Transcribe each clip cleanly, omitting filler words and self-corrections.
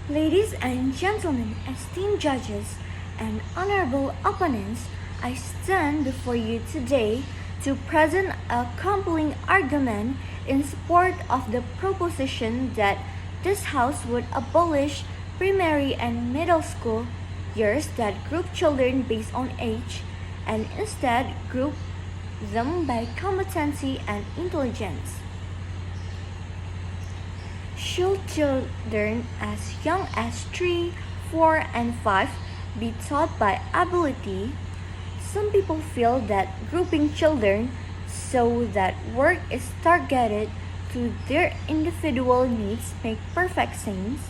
Ladies and gentlemen, esteemed judges, and honorable opponents, I stand before you today to present a compelling argument in support of the proposition that this House would abolish primary and middle school years that group children based on age and instead group them by competency and intelligence. Should children as young as 3, 4, and 5 be taught by ability? Some people feel that grouping children so that work is targeted to their individual needs make perfect sense.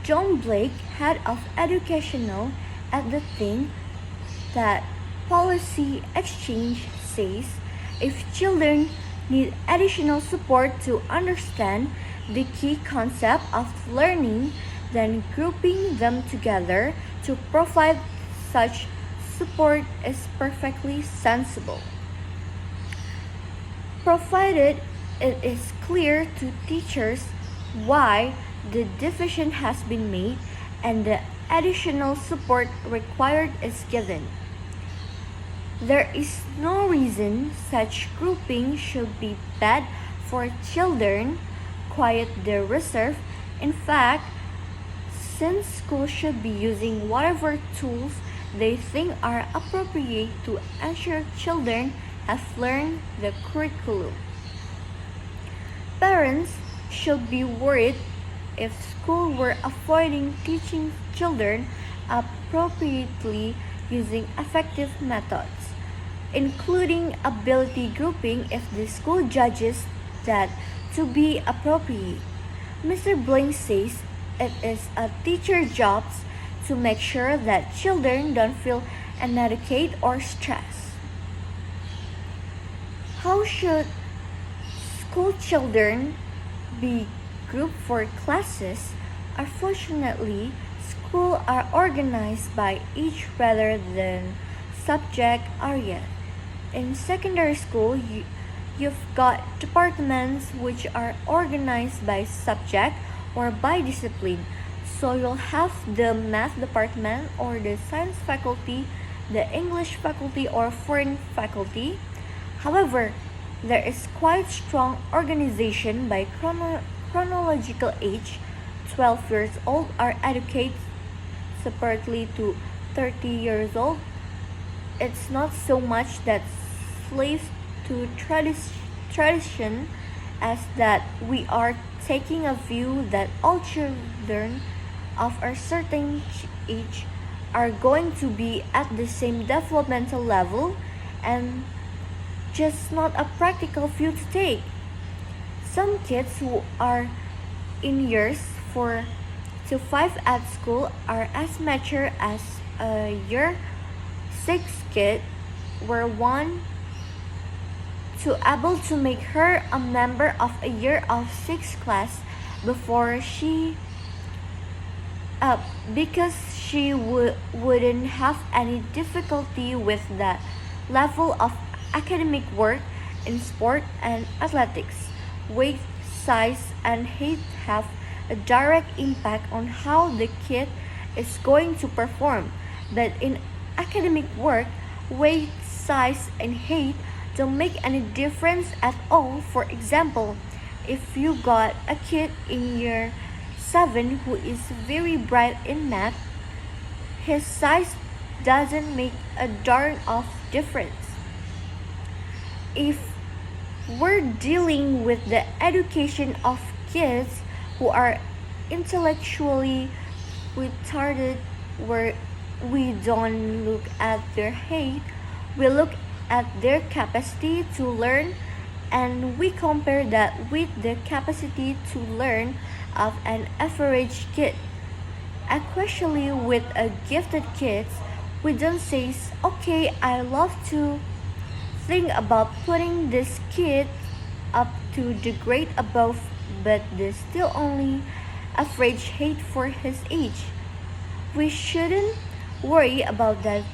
John Blake, head of educational at the think that policy exchange says if children need additional support to understand the key concept of learning, then grouping them together to provide such support is perfectly sensible, provided it is clear to teachers why the division has been made and the additional support required is given. There is no reason such grouping should be bad for children, quite the reserve. In fact, since schools should be using whatever tools they think are appropriate to ensure children have learned the curriculum. Parents should be worried if schools were avoiding teaching children appropriately using effective methods, including ability grouping if the school judges that to be appropriate. Mr. Blank says it is a teacher's job to make sure that children don't feel inadequate or stressed. How should school children be grouped for classes? Unfortunately, schools are organized by age rather than subject area. In secondary school, you've got departments which are organized by subject or by discipline. So you'll have the math department or the science faculty, the English faculty or foreign faculty. However, there is quite strong organization by chronological age. 12 years old are educated separately to 30 years old. It's not so much that slaves to tradition as that we are taking a view that all children of a certain age are going to be at the same developmental level and just not a practical view to take. Some kids who are in years 4 to 5 at school are as mature as a year 6 kid were one to able to make her a member of a year of 6 class before she because she wouldn't have any difficulty with that level of academic work in sport and athletics. Weight, size, and height have a direct impact on how the kid is going to perform, but in academic work, weight, size, and height don't make any difference at all. For example, if you got a kid in year 7 who is very bright in math, his size doesn't make a darn of difference. If we're dealing with the education of kids who are intellectually retarded, where we don't look at their height, we look at their capacity to learn, and we compare that with the capacity to learn of an average kid. Especially with a gifted kids, we don't say, okay, I love to think about putting this kid up to the grade above, but they still only average height for his age. We shouldn't worry about that.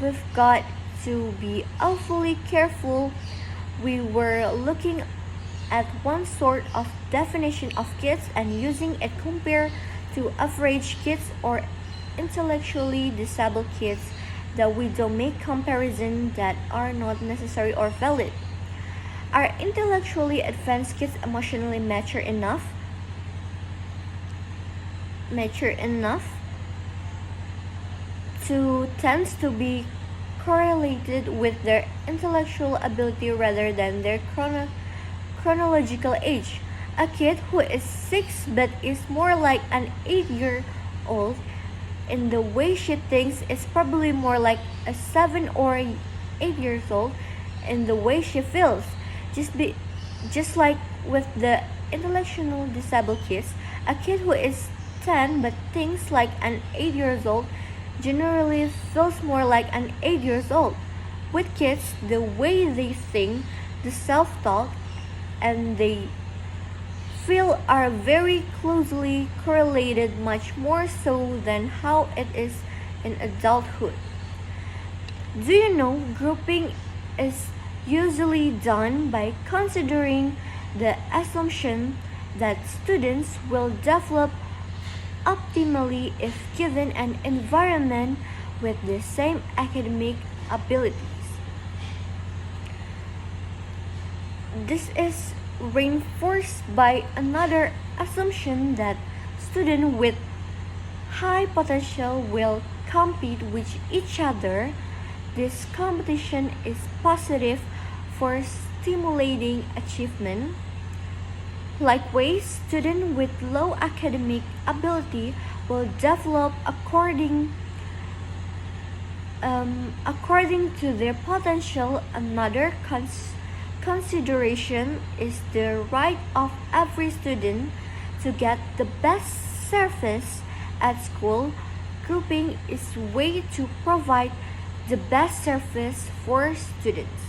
We've got to be awfully careful. We were looking at one sort of definition of kids and using it compared to average kids or intellectually disabled kids that we don't make comparisons that are not necessary or valid. Are intellectually advanced kids emotionally mature enough? Mature enough to tends to be correlated with their intellectual ability rather than their chronological age. A kid who is 6 but is more like an 8-year-old in the way she thinks is probably more like a 7 or 8 years old in the way she feels. Just like with the intellectually disabled kids, a kid who is 10 but thinks like an 8 years old generally feels more like an 8 years old. With kids, the way they think, the self-talk, and they feel are very closely correlated, much more so than how it is in adulthood. Do you know grouping is usually done by considering the assumption that students will develop optimally if given an environment with the same academic abilities. This is reinforced by another assumption that students with high potential will compete with each other. This competition is positive for stimulating achievement. Likewise, students with low academic ability will develop according to their potential. Another consideration is the right of every student to get the best service at school. Grouping is a way to provide the best service for students.